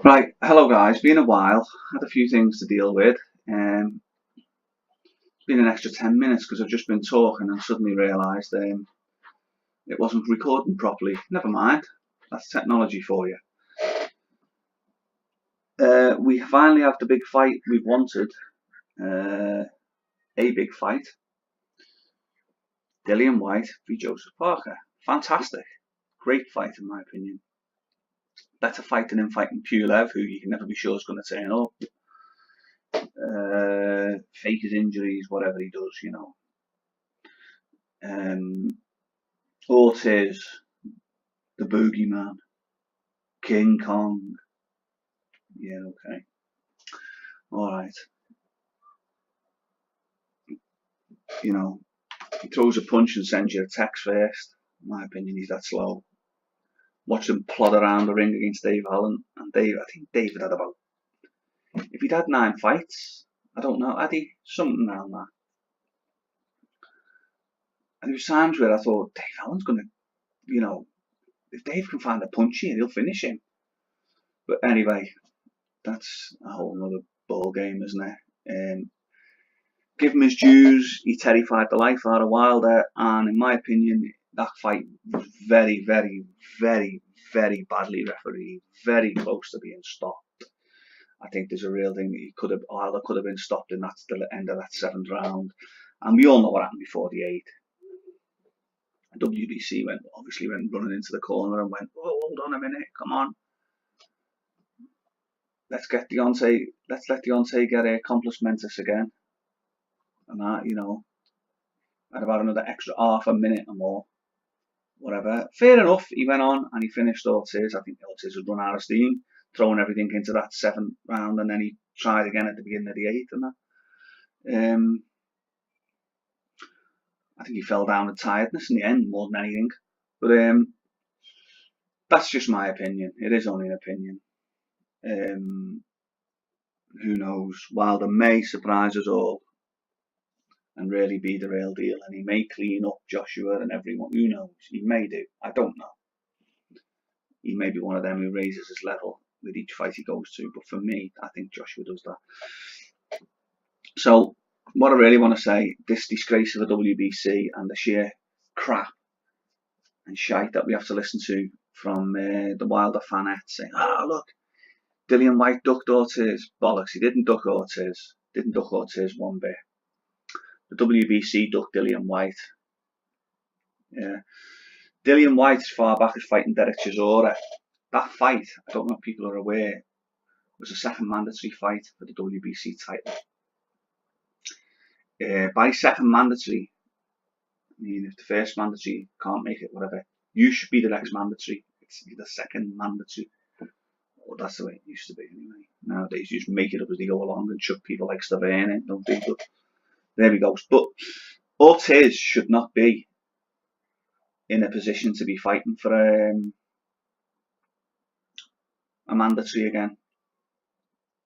Right, hello guys, been a while, had a few things to deal with. Um, been an extra 10 minutes because I've just been talking and suddenly realised it wasn't recording properly. Never mind, that's technology for you. We finally have the big fight we've wanted, uh, a big fight. Dillian Whyte v Joseph Parker. Fantastic, great fight in my opinion. Better fight than him fighting Pulev, who you can never be sure is going to turn up. Fake his injuries, whatever he does, you know. Ortiz, the Boogeyman, King Kong. Yeah, okay. Alright. You know, he throws a punch and sends you a text first. In my opinion, he's that slow. Watch him plod around the ring against Dave Allen. And I think David had about, if he'd had 9 fights, I don't know, had he? Something around that. And there was times where I thought, Dave Allen's going to, you know, if Dave can find a punch here, he'll finish him. But anyway, that's a whole other ball game, isn't it? Give him his dues. He terrified the life out of Wilder, and in my opinion, that fight was very, very, very, very badly refereed, very close to being stopped. I think there's a real thing that Wilder could have been stopped, and that's the end of that 7th round. And we all know what happened before the 8th. WBC obviously went running into the corner and went, "Oh, hold on a minute, come on, let's let Deontay get a complementus again." And that, you know, at about another extra half a minute or more, whatever. Fair enough, he went on and he finished Ortiz. I think Ortiz had run out of steam, throwing everything into that 7th round, and then he tried again at the beginning of the 8th and that. I think he fell down with tiredness in the end more than anything. But that's just my opinion. It is only an opinion. Who knows? Wilder may surprise us all and really be the real deal, and he may clean up Joshua and everyone. Who knows? He may do. I don't know. He may be one of them who raises his level with each fight he goes to, but for me, I think Joshua does that. So, what I really want to say, this disgrace of the WBC and the sheer crap and shite that we have to listen to from the Wilder fanettes saying, look, Dillian Whyte ducked Ortiz. Bollocks, he didn't duck Ortiz. Didn't duck Ortiz one bit. The WBC ducked Dillian Whyte. Yeah. Dillian Whyte, as far back as fighting Derek Chisora. That fight, I don't know if people are aware, was a second mandatory fight for the WBC title. By second mandatory, I mean, if the first mandatory can't make it, whatever, you should be the next mandatory. It's the second mandatory. Well, that's the way it used to be anyway. Nowadays, you just make it up as they go along and chuck people like Stavern in, don't they? But there we go. But Ortiz should not be in a position to be fighting for a mandatory again.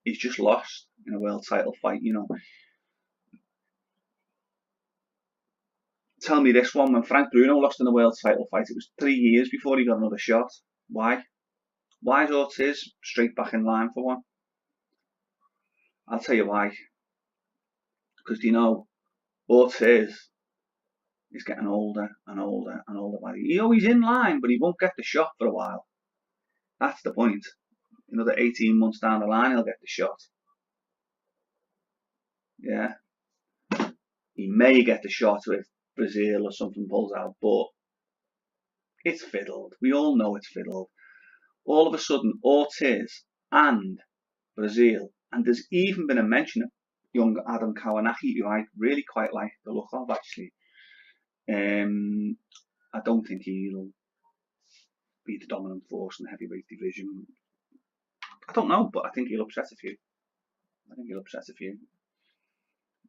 He's just lost in a world title fight, you know. Tell me this one, when Frank Bruno lost in a world title fight, it was 3 years before he got another shot. Why? Why is Ortiz straight back in line for one? I'll tell you why. Because, you know, Ortiz is getting older and older and older. He's in line, but he won't get the shot for a while. That's the point. Another 18 months down the line, he'll get the shot. Yeah. He may get the shot if Brazil or something pulls out, but it's fiddled. We all know it's fiddled. All of a sudden, Ortiz and Brazil, and there's even been a mention of young Adam Kawanaki, who I really quite like the look of, actually. I don't think he'll be the dominant force in the heavyweight division. I don't know, but I think he'll upset a few.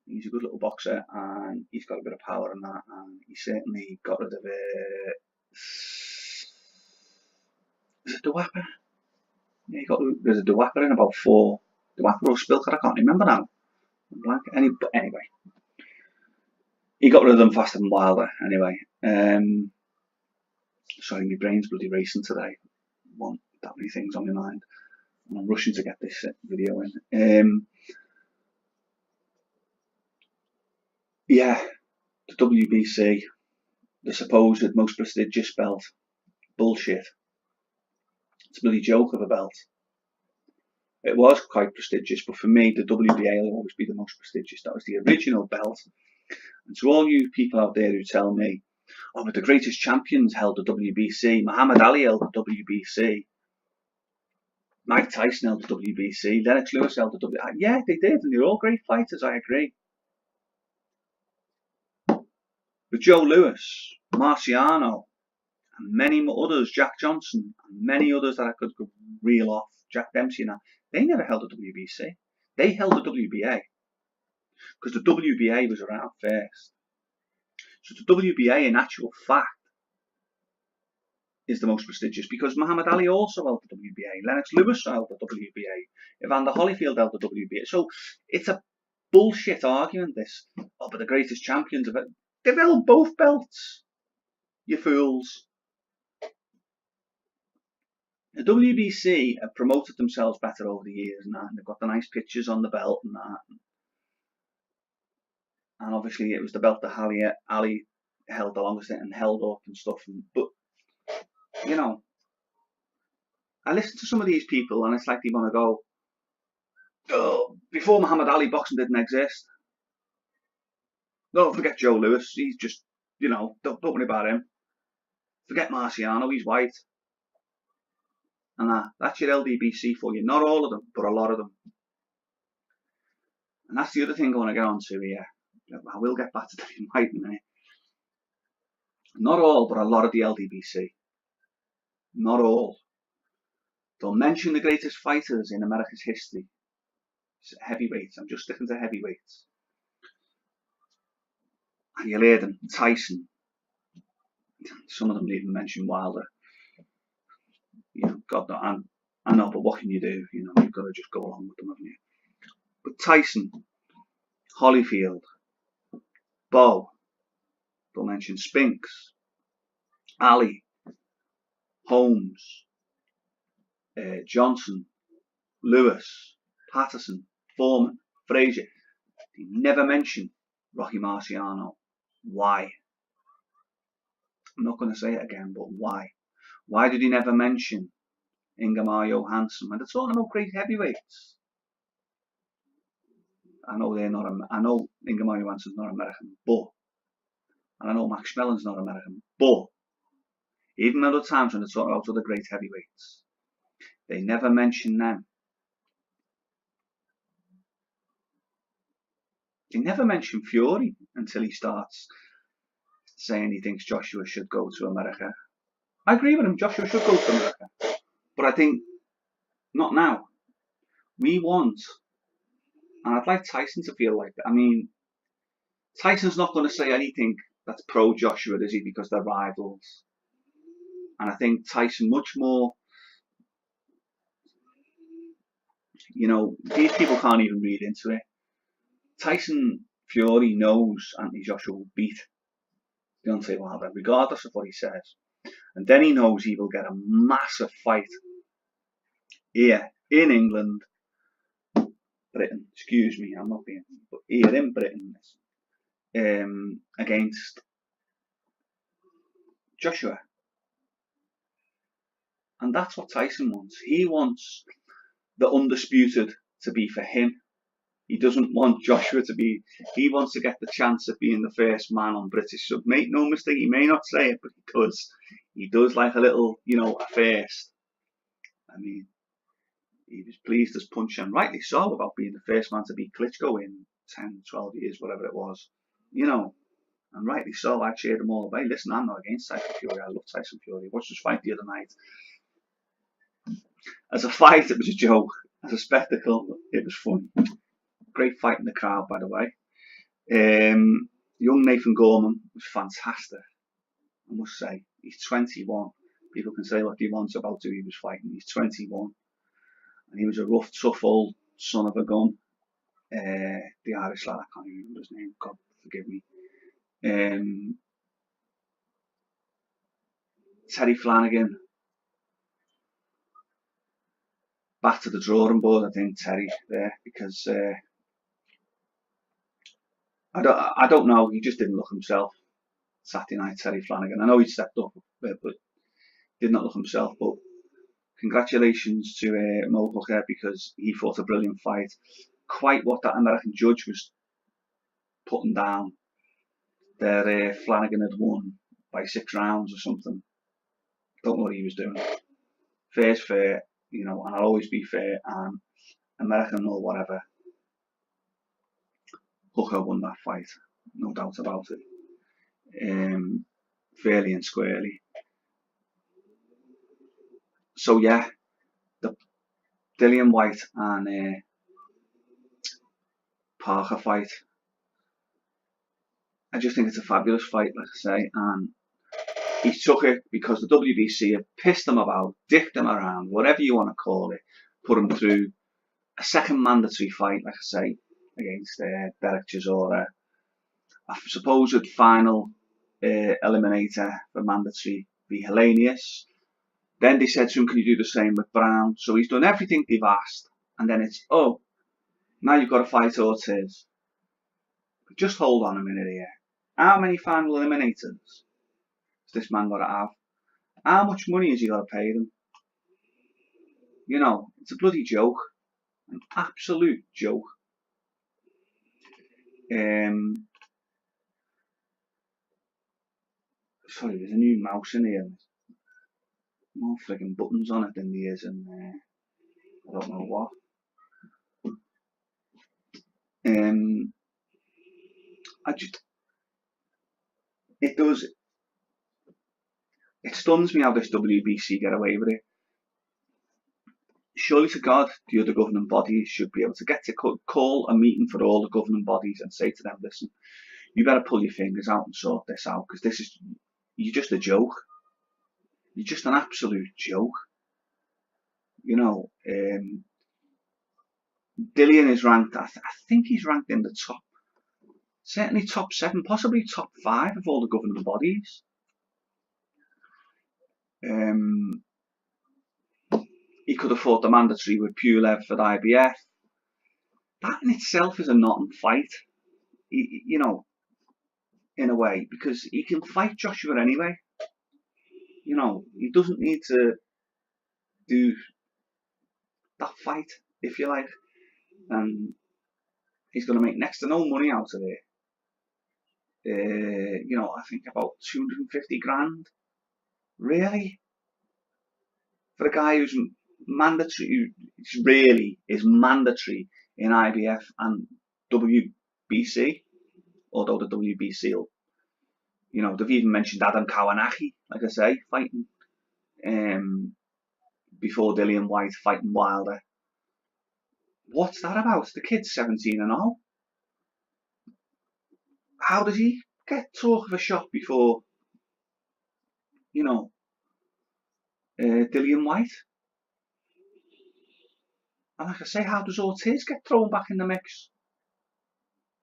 He's a good little boxer, and he's got a bit of power in that, and he certainly got rid of is it Dewapper? Yeah, there's a Dewapper in about 4. Dewapper or Spilker, I can't remember now. But anyway, he got rid of them faster than Wilder. Anyway, sorry, my brain's bloody racing today. that many things on my mind, and I'm rushing to get this video in. Yeah, the WBC, the supposed most prestigious belt, bullshit. It's a bloody joke of a belt. It was quite prestigious, but for me, the WBA will always be the most prestigious. That was the original belt. And to all you people out there who tell me, oh, but the greatest champions held the WBC, Muhammad Ali held the WBC, Mike Tyson held the WBC, Lennox Lewis held the WBC. Yeah, they did, and they're all great fighters, I agree. But Joe Louis, Marciano, and many others, Jack Johnson, and many others that I could reel off, Jack Dempsey and that, they never held the WBC. They held the WBA, because the WBA was around first. So the WBA, in actual fact, is the most prestigious, because Muhammad Ali also held the WBA, Lennox Lewis held the WBA, Evander Holyfield held the WBA. So it's a bullshit argument, this. Oh, but the greatest champions of it, they've held both belts, you fools. The WBC have promoted themselves better over the years and that, and they've got the nice pictures on the belt and that. And obviously it was the belt that Ali held the longest and held up and stuff. But, you know, I listen to some of these people and it's like they want to go, oh, before Muhammad Ali, boxing didn't exist. Don't forget Joe Louis, he's just, you know, don't worry about him. Forget Marciano, he's white. And that's your LDBC for you. Not all of them, but a lot of them. And that's the other thing I want to get on to here. I will get back to Dillian Whyte in a minute. Not all, but a lot of the LDBC. Not all. They'll mention the greatest fighters in America's history. Heavyweights. I'm just sticking to heavyweights. And you'll hear them. Tyson. Some of them even mention Wilder. You know, God, I know, but what can you do? You know, you've got to just go along with them, haven't you? But Tyson, Holyfield, Bo, they'll mention Spinks, Ali, Holmes, Johnson, Lewis, Patterson, Foreman, Frazier. They never mention Rocky Marciano. Why? I'm not going to say it again, but why? Why did he never mention Ingemar Johansson when they're talking about great heavyweights? I know they're not. I know Ingemar Johansson's not American, but, and I know Max Schmellin's not American, but even at other times when they're talking about other great heavyweights, they never mention them. They never mention Fury until he starts saying he thinks Joshua should go to America. I agree with him, Joshua should go to America. But I think, not now. We want, and I'd like Tyson to feel like that. I mean, Tyson's not going to say anything that's pro-Joshua, is he, because they're rivals. And I think Tyson much more, you know, these people can't even read into it. Tyson Fury knows Anthony Joshua will beat Deontay Wilder, regardless of what he says. And then he knows he will get a massive fight here in England, Britain, excuse me, I'm not being, but here in Britain, against Joshua. And that's what Tyson wants. He wants the undisputed to be for him. He doesn't want Joshua to be, he wants to get the chance of being the first man on British sub. Make no mistake, he may not say it, but he does. He does like a little, you know, a first. I mean, he was pleased as punch, and rightly so, about being the first man to beat Klitschko in 10, 12 years, whatever it was. You know, and rightly so, I cheered them all away. Listen, I'm not against Tyson Fury, I love Tyson Fury. I watched this fight the other night. As a fight, it was a joke. As a spectacle, it was fun. Great fight in the crowd, by the way. Young Nathan Gorman was fantastic, I must say. He's 21. People can say what they want about who he was fighting. He's 21. And he was a rough, tough old son of a gun. The Irish lad, I can't even remember his name, God forgive me. Terry Flanagan. back to the drawing board, I think, Terry, there, because I don't know, he just didn't look himself. Saturday night, Terry Flanagan. I know he stepped up a bit, but did not look himself. But congratulations to Mo Hooker, because he fought a brilliant fight. Quite what that American judge was putting down. There, Flanagan had won by 6 rounds or something. Don't know what he was doing. Fair's fair, you know, and I'll always be fair. And American or whatever, Hooker won that fight, no doubt about it. Fairly and squarely. So yeah, the Dillian Whyte and Parker fight, I just think it's a fabulous fight, like I say, and he took it because the WBC have pissed him about, dicked him around, whatever you want to call it, put him through a second mandatory fight, like I say, against Derek Chisora, a supposed final eliminator for mandatory v Hellenius. Then they said to him, can you do the same with Brown? So he's done everything they've asked, and then it's, oh, now you've got to fight Ortiz. But just hold on a minute here. How many final eliminators has this man got to have? How much money has he got to pay them? You know, it's a bloody joke. An absolute joke. Sorry, there's a new mouse in here. More friggin' buttons on it than there is in I don't know what. It stuns me how this WBC get away with it. Surely to God, the other governing bodies should be able to get to call a meeting for all the governing bodies and say to them, listen, you better pull your fingers out and sort this out, because you're just a joke. You're just an absolute joke. You know, Dillian is ranked, I think he's ranked in the top, certainly top 7, possibly top 5 of all the governing bodies. He could have fought the mandatory with Pulev for the IBF. That in itself is a not-in fight, you know, in a way, because he can fight Joshua anyway. You know, he doesn't need to do that fight, if you like, and he's going to make next to no money out of it. You know, I think about 250 grand, really, for a guy who's mandatory, who really is mandatory in IBF and WBC, although the WBC will, you know, they've even mentioned Adam Kawanaki, like I say, fighting before Dillian Whyte fighting Wilder. What's that about? The kid's 17 and all. How does he get talk of a shot before, you know, Dillian Whyte? And like I say, how does Ortiz get thrown back in the mix?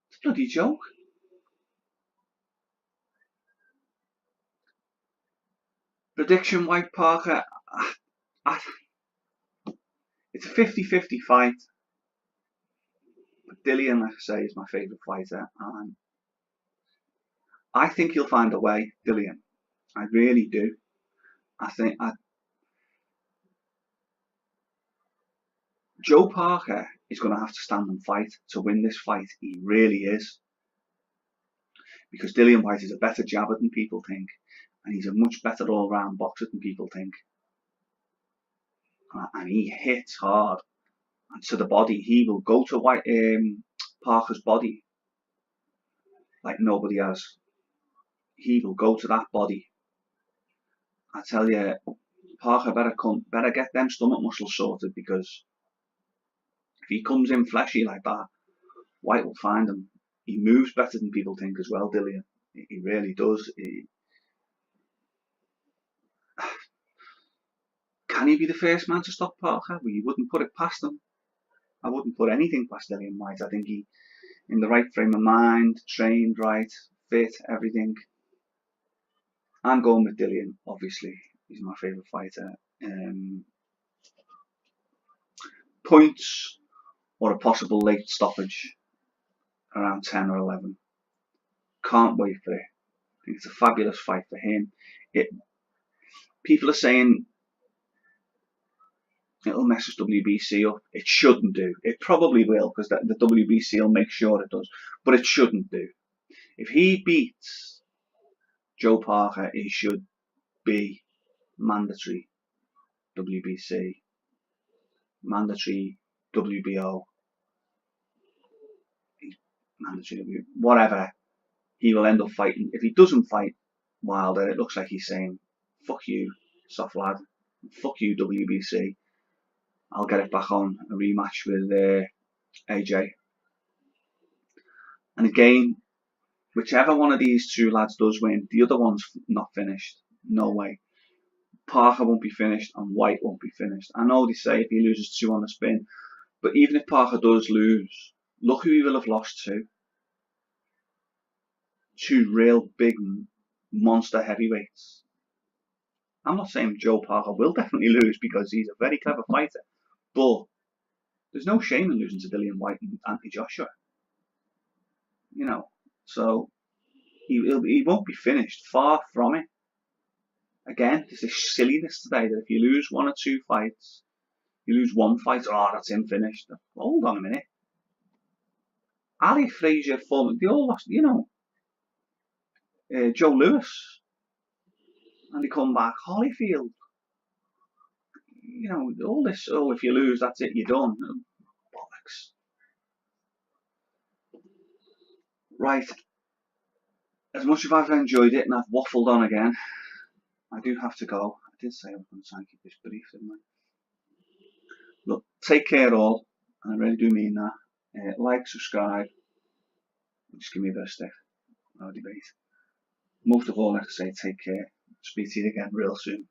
It's a bloody joke. Prediction, Whyte Parker. It's a 50-50 fight. But Dillian, like I say, is my favourite fighter. And I think he'll find a way, Dillian. I really do. Joe Parker is going to have to stand and fight to win this fight. He really is. Because Dillian Whyte is a better jabber than people think. And he's a much better all-round boxer than people think. And he hits hard. And to the body, he will go to Parker's body like nobody has. He will go to that body. I tell you, Parker better get them stomach muscles sorted, because if he comes in fleshy like that, Whyte will find him. He moves better than people think as well, Dillian. He really does. Can he be the first man to stop Parker? Well, you wouldn't put it past him. I wouldn't put anything past Dillian Whyte. I think he, in the right frame of mind, trained right, fit, everything. I'm going with Dillian, obviously. He's my favourite fighter. points or a possible late stoppage around 10 or 11. Can't wait for it. I think it's a fabulous fight for him. People are saying it'll mess his WBC up. It shouldn't do. It probably will, because the WBC will make sure it does. But it shouldn't do. If he beats Joe Parker, he should be mandatory WBC, mandatory WBO, mandatory whatever. He will end up fighting. If he doesn't fight Wilder, it looks like he's saying, fuck you, soft lad. Fuck you, WBC. I'll get it back on a rematch with AJ. And again, whichever one of these two lads does win, the other one's not finished. No way. Parker won't be finished and Whyte won't be finished. I know they say if he loses 2 on the spin, but even if Parker does lose, look who he will have lost to. 2 real big monster heavyweights. I'm not saying Joe Parker will definitely lose because he's a very clever fighter, but there's no shame in losing to Dillian Whyte and Anthony Joshua. You know, so he won't be finished. Far from it. Again, there's this silliness today that if you lose 1 or 2 fights, you lose 1 fight, oh, that's him finished. Hold on a minute. Ali, Frazier, Foreman, they all lost, you know. Joe Lewis, and they come back. Holyfield, you know, all this, oh, if you lose, that's it, you're done. Bollocks. Right, as much as I've enjoyed it and I've waffled on again, I do have to go. I did say I was going to try and keep this brief, didn't I? Look, take care all, and I really do mean that. Like, subscribe, just give me a bit of stick, no debate. Most of all, I have to say take care. Speak to you again real soon.